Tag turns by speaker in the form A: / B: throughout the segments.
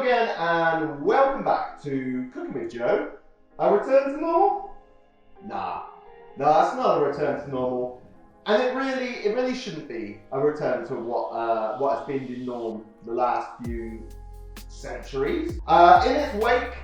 A: again and welcome back to Cooking with Joe. A return to normal? Nah, it's not a return to normal. And it really shouldn't be a return to what has been the norm the last few centuries. In its wake,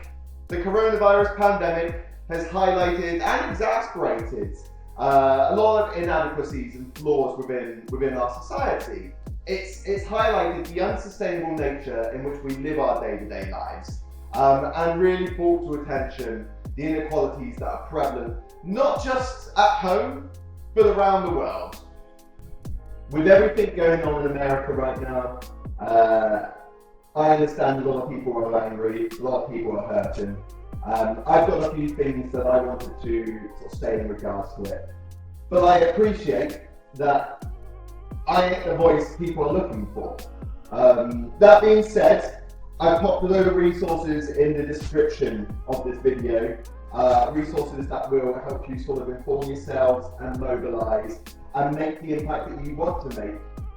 A: the coronavirus pandemic has highlighted and exasperated a lot of inadequacies and flaws within our society. It's highlighted the unsustainable nature in which we live our day-to-day lives, and really brought to attention the inequalities that are prevalent, not just at home, but around the world. With everything going on in America right now, I understand a lot of people are angry, a lot of people are hurting. I've got a few things that I wanted to sort of say in regards to it, but I appreciate that I ain't the voice people are looking for. That being said, I've popped a load of resources in the description of this video, resources that will help you sort of inform yourselves and mobilise and make the impact that you want to make.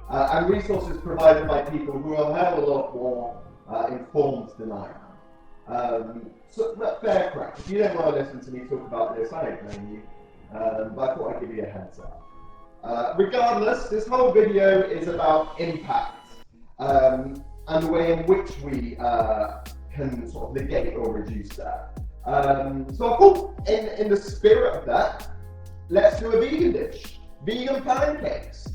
A: And resources provided by people who are a hell of a lot more informed than I am. So fair crack. If you don't want to listen to me talk about this, I don't blame you. But I thought I'd give you a heads up. Regardless, this whole video is about impact and the way in which we can sort of negate or reduce that. So I thought, in the spirit of that, let's do a vegan dish. Vegan pancakes.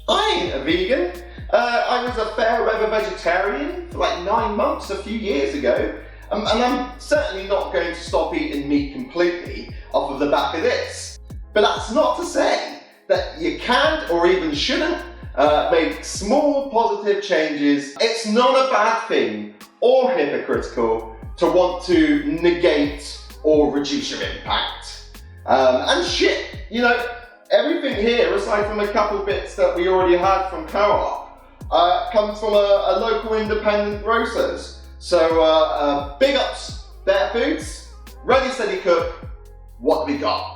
B: I ain't a vegan. I was a fair weather vegetarian for like 9 months a few years ago. And I'm certainly not going to stop eating meat completely off of the back of this. But that's not to say that you can't or even shouldn't make small positive changes. It's not a bad thing or hypocritical to want to negate or reduce your impact. And shit, you know, everything here, aside from a couple bits that we already had from Co-op, comes from a local independent grocers. So big ups, Better Foods, Ready Steady Cook, what do we got?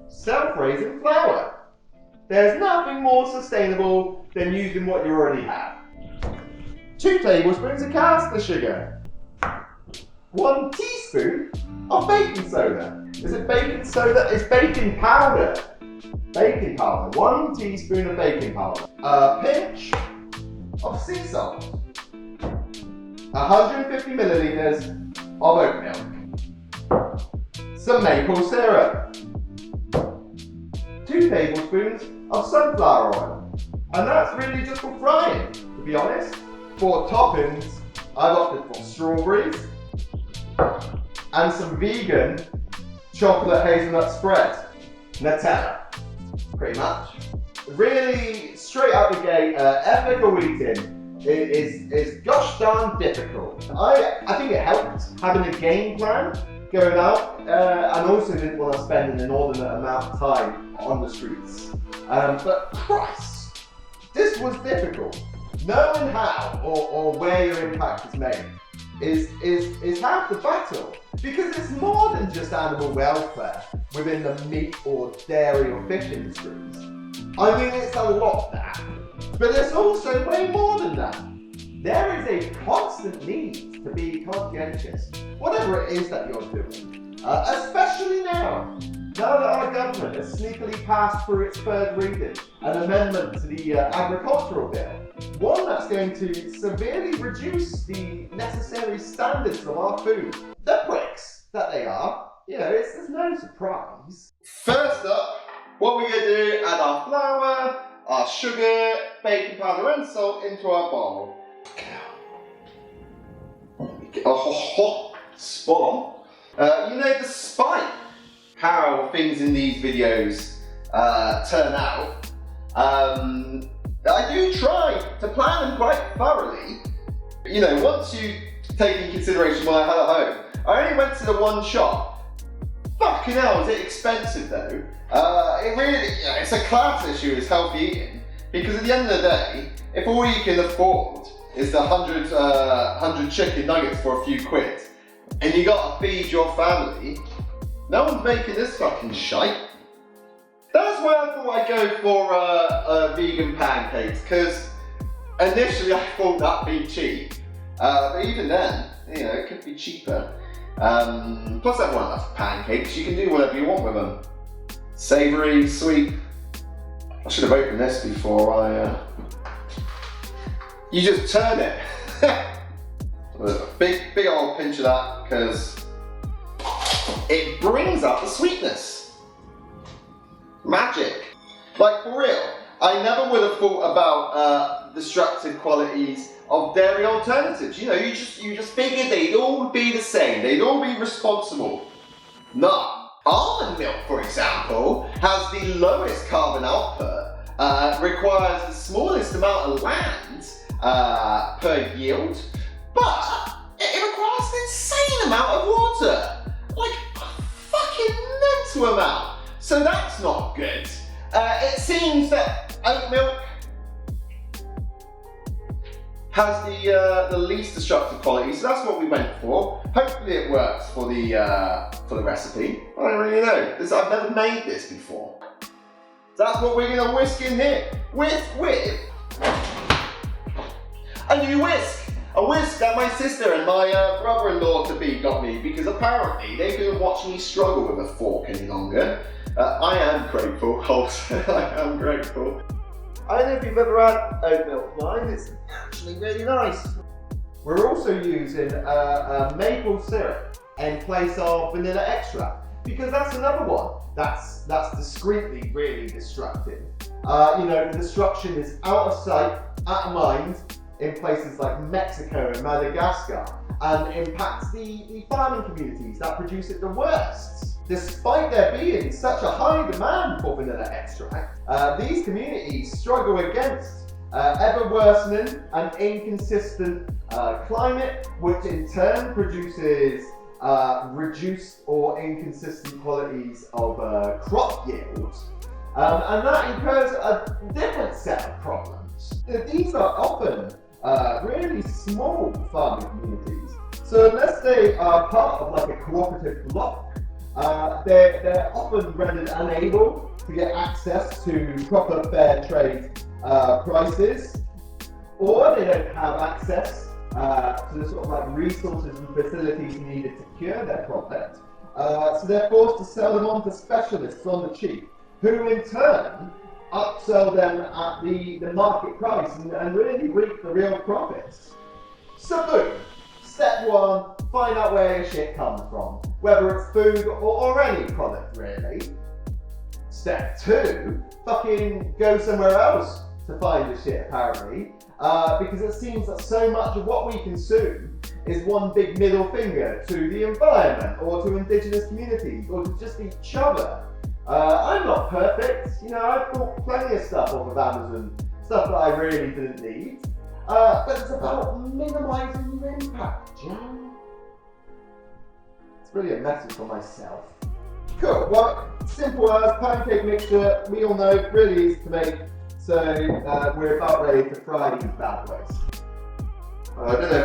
A: Self-raising flour. There's nothing more sustainable than using what you already have. 2 tablespoons of caster sugar. 1 teaspoon of baking soda. Is it baking soda? It's baking powder. Baking powder. 1 teaspoon of baking powder. A pinch of sea salt. 150 milliliters of oat milk. Some maple syrup. 2 tablespoons of sunflower oil. And that's really just for frying, to be honest. For toppings, I've opted for strawberries and some vegan chocolate hazelnut spread. Nutella, pretty much. Really, straight out the gate, ethical eating is gosh darn difficult. I think it helped having a game plan going out, and also didn't want to spend an inordinate amount of time on the streets. But Christ, this was difficult. Knowing how or where your impact is made is half the battle, because it's more than just animal welfare within the meat or dairy or fish industries. I mean, it's a lot that, but it's also way more than that. There is a constant need to be conscientious, whatever it is that you're doing, especially now that our government has sneakily passed through its 3rd reading an amendment to the agricultural bill, one that's going to severely reduce the necessary standards of our food. The pricks that they are, you know, it's no surprise.
B: First up, what we're going to do, add our flour, our sugar, baking powder and salt into our bowl. Oh, spot on. You know, despite how things in these videos turn out, I do try to plan them quite thoroughly. You know, once you take in consideration what I had at home, I only went to the one shop. Fucking hell, is it expensive though? It really, it's a class issue, is healthy eating. Because at the end of the day, if all you can afford is the 100 chicken nuggets for a few quid, and you gotta feed your family, no one's making this fucking shite. That's why I thought I'd go for vegan pancakes, because initially I thought that'd be cheap. But even then, you know, it could be cheaper. Plus everyone loves pancakes. You can do whatever you want with them. Savoury, sweet. I should have opened this before I... You just turn it. With a big old pinch of that, because it brings out the sweetness. Magic. Like, for real, I never would have thought about destructive qualities of dairy alternatives. You know, you just figured they'd all be the same. They'd all be responsible. Nah. Almond milk, for example, has the lowest carbon output, requires the smallest amount of land per yield, but it requires an insane amount of water. Like, a fucking mental amount. So that's not good. It seems that oat milk has the least destructive quality, so that's what we went for. Hopefully it works for the recipe. I don't really know. I've never made this before. So that's what we're gonna whisk in here. With a new whisk. A whisk that my sister and my brother-in-law to be got me, because apparently they couldn't watch me struggle with a fork any longer. I am grateful, I am grateful.
A: I don't know if you've ever had oat milk wine, it's actually really nice. We're also using maple syrup in place of vanilla extract, because that's another one that's discreetly really destructive. You know, the destruction is out of sight, out of mind in places like Mexico and Madagascar, and impacts the farming communities that produce it the worst. Despite there being such a high demand for vanilla extract, these communities struggle against ever worsening and inconsistent climate, which in turn produces reduced or inconsistent qualities of crop yield, and that incurs a different set of problems. These are often really small farming communities, so unless they are part of like a cooperative block, they're often rendered unable to get access to proper fair trade prices, or they don't have access to the sort of like resources and facilities needed to cure their product. So they're forced to sell them on to specialists on the cheap, who in turn upsell them at the market price and really reap the real profits. So boom, step one, find out where your shit comes from, whether it's food or any product really. Step two, fucking go somewhere else to find your shit apparently, because it seems that so much of what we consume is one big middle finger to the environment or to indigenous communities or to just each other. I'm not perfect, you know, I've bought plenty of stuff off of Amazon, stuff that I really didn't need, but it's about minimising your impact, Jan. It's really a message for myself. Cool, well, simple as pancake mixture, we all know, really easy to make, so we're about ready to fry these bad boys. I don't know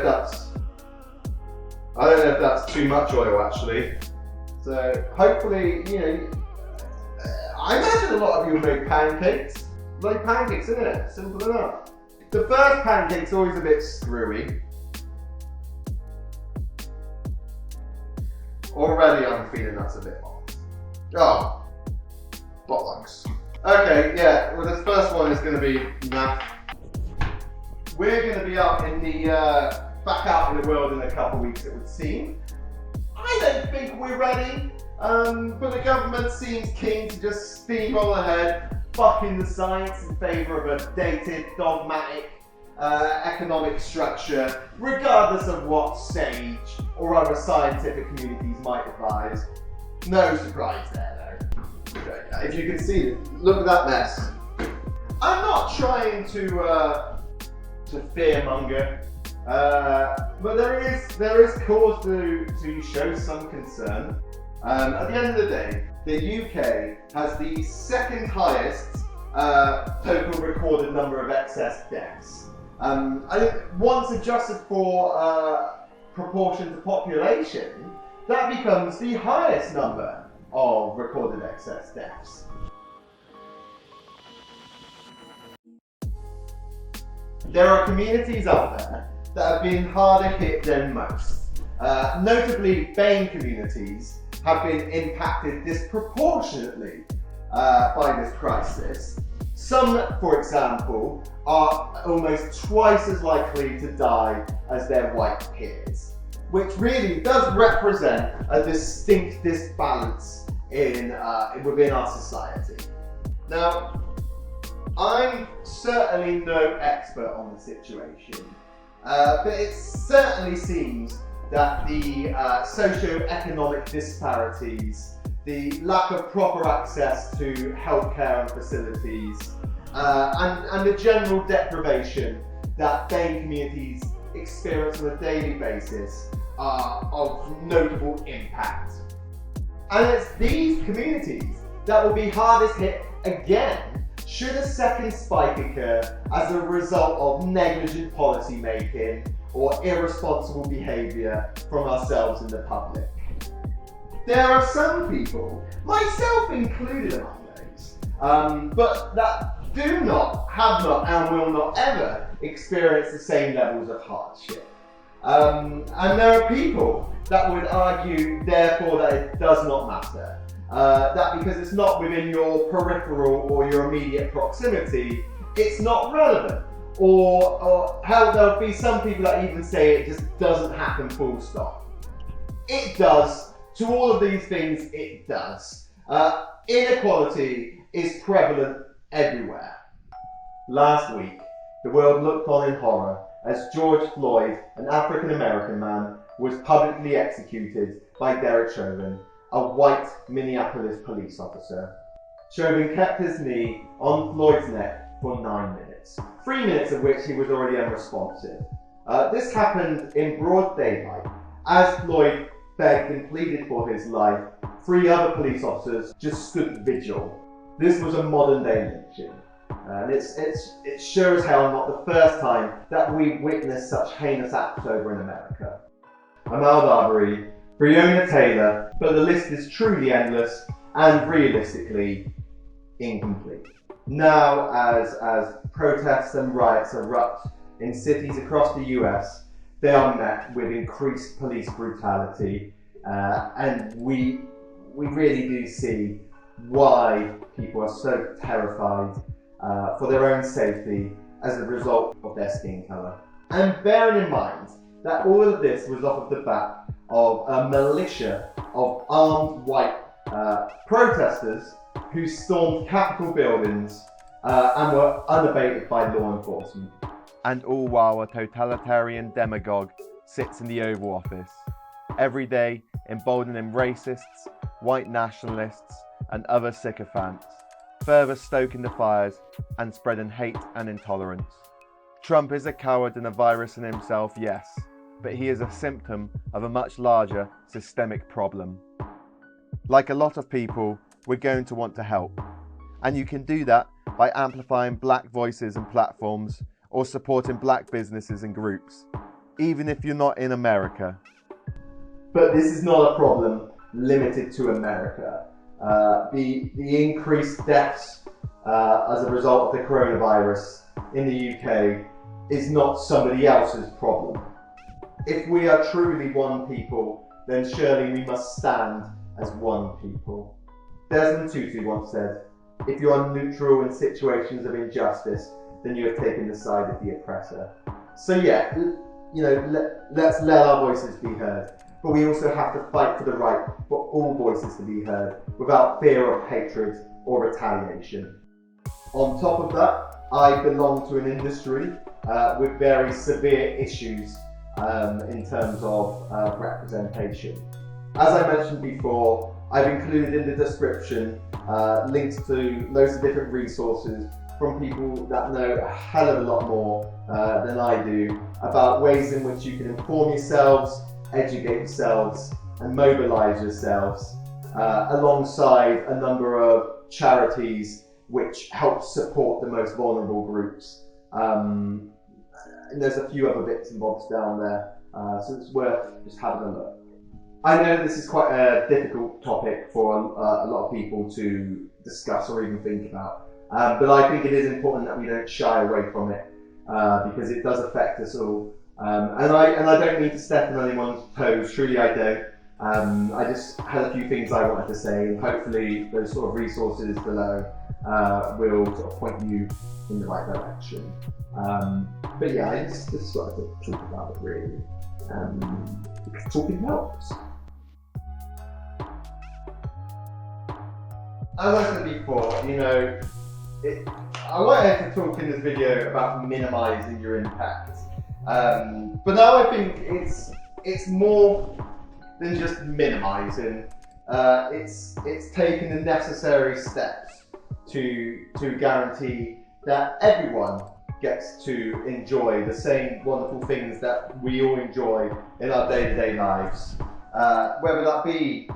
A: if that's too much oil actually. So hopefully, you know, I imagine a lot of you make pancakes. Like pancakes, isn't it? Simple enough. The first pancake's always a bit screwy. Already I'm feeling that's a bit off. Oh, bollocks. Okay, yeah, well this first one is going to be naff. We're going to be out in the, back out in the world in a couple of weeks it would seem. I don't think we're ready, but the government seems keen to just steamroll ahead, bucking the science in favour of a dated, dogmatic economic structure, regardless of what sage or other scientific communities might advise. No surprise there though. If you can see it, look at that mess. I'm not trying to fearmonger, but there is cause to show some concern. At the end of the day, the UK has the second highest total recorded number of excess deaths. I think once adjusted for proportion to population, that becomes the highest number of recorded excess deaths. there are communities out there that have been harder hit than most. Notably, BAME communities have been impacted disproportionately by this crisis. Some, for example, are almost twice as likely to die as their white peers, which really does represent a distinct disbalance within our society. Now, I'm certainly no expert on the situation, but it certainly seems that the socio-economic disparities, the lack of proper access to healthcare and facilities, and the general deprivation that BAME communities experience on a daily basis are of notable impact. And it's these communities that will be hardest hit again should a second spike occur as a result of negligent policy making or irresponsible behaviour from ourselves in the public. There are some people, myself included among those, but that have not, and will not ever experience the same levels of hardship. And there are people that would argue, therefore, that it does not matter. That because it's not within your peripheral or your immediate proximity, it's not relevant. Or hell, there'll be some people that even say it just doesn't happen, full stop. It does. To all of these things, it does. Inequality is prevalent everywhere. Last week, the world looked on in horror as George Floyd, an African-American man, was publicly executed by Derek Chauvin, a white Minneapolis police officer. Chauvin kept his knee on Floyd's neck for 9 minutes, 3 minutes of which he was already unresponsive. This happened in broad daylight. As Floyd begged and pleaded for his life, 3 other police officers just stood vigil. This was a modern day lynching. And it's sure as hell not the first time that we've witnessed such heinous acts over in America. Ahmaud Arbery, Breonna Taylor, but the list is truly endless and realistically incomplete. Now, as protests and riots erupt in cities across the US, they are met with increased police brutality, and we really do see why people are so terrified for their own safety as a result of their skin colour. And bearing in mind that all of this was off of the back of a militia of armed white protesters who stormed Capitol buildings and were unabated by law enforcement.
C: And all while a totalitarian demagogue sits in the Oval Office, every day emboldening racists, white nationalists, and other sycophants, further stoking the fires and spreading hate and intolerance. Trump is a coward and a virus in himself, yes, but he is a symptom of a much larger systemic problem. Like a lot of people, we're going to want to help. And you can do that by amplifying black voices and platforms, or supporting black businesses and groups, even if you're not in America.
A: But this is not a problem limited to America. The increased deaths as a result of the coronavirus in the UK is not somebody else's problem. If we are truly one people, then surely we must stand as one people. Desmond Tutu once said, "If you are neutral in situations of injustice, then you have taken the side of the oppressor." So yeah, let's let our voices be heard. But we also have to fight for the right for all voices to be heard without fear of hatred or retaliation. On top of that, I belong to an industry with very severe issues in terms of representation. As I mentioned before, I've included in the description links to loads of different resources from people that know a hell of a lot more than I do about ways in which you can inform yourselves, educate yourselves, and mobilise yourselves alongside a number of charities which help support the most vulnerable groups. And there's a few other bits and bobs down there, so it's worth just having a look. I know this is quite a difficult topic for a lot of people to discuss or even think about, but I think it is important that we don't shy away from it, because it does affect us all. And I don't mean to step on anyone's toes, truly I don't. I just had a few things I wanted to say, and hopefully those sort of resources below will sort of point you in the right direction. But yeah, I just wanted to talk about it really, because talking helps. As I said before, I wanted to talk in this video about minimising your impact, but now I think it's more than just minimising. It's taking the necessary steps to guarantee that everyone gets to enjoy the same wonderful things that we all enjoy in our day-to-day lives. Whether that be,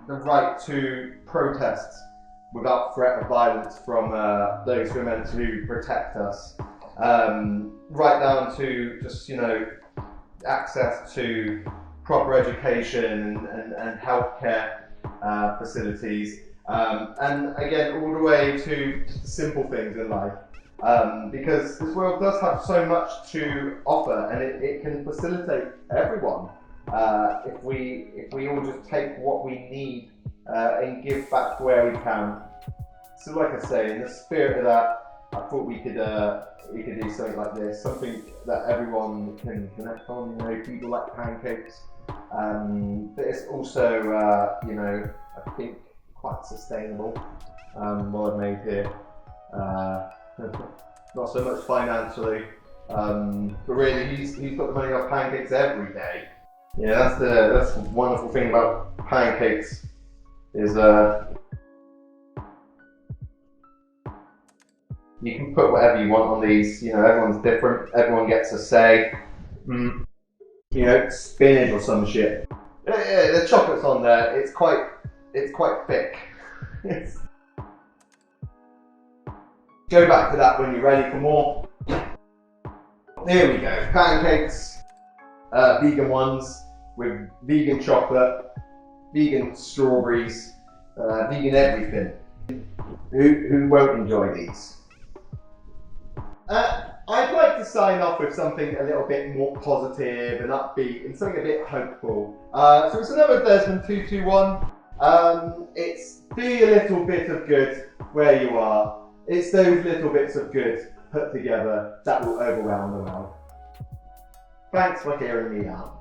A: the right to protest without threat of violence from those who are meant to protect us, right down to just, access to proper education and healthcare facilities, and again, all the way to just the simple things in life. Because this world does have so much to offer, and it can facilitate everyone if we all just take what we need and give back where we can. So, like I say, in the spirit of that, I thought we could do something like this, something that everyone can connect on. People like Pancakes, but it's also I think quite sustainable. What I've made here. Not so much financially, but really he's got the money off Pancakes every day. Yeah, that's the wonderful thing about Pancakes is you can put whatever you want on these. Everyone's different. Everyone gets a say. Spinach or some shit. Yeah, the chocolate's on there. It's quite thick. Go back to that when you're ready for more. Here we go. Pancakes, vegan ones with vegan chocolate, vegan strawberries, vegan everything. Who won't enjoy these? I'd like to sign off with something a little bit more positive and upbeat and something a bit hopeful. So it's another Desmond 221. It's be a little bit of good where you are. It's those little bits of good put together that will overwhelm the world. Thanks for hearing me out.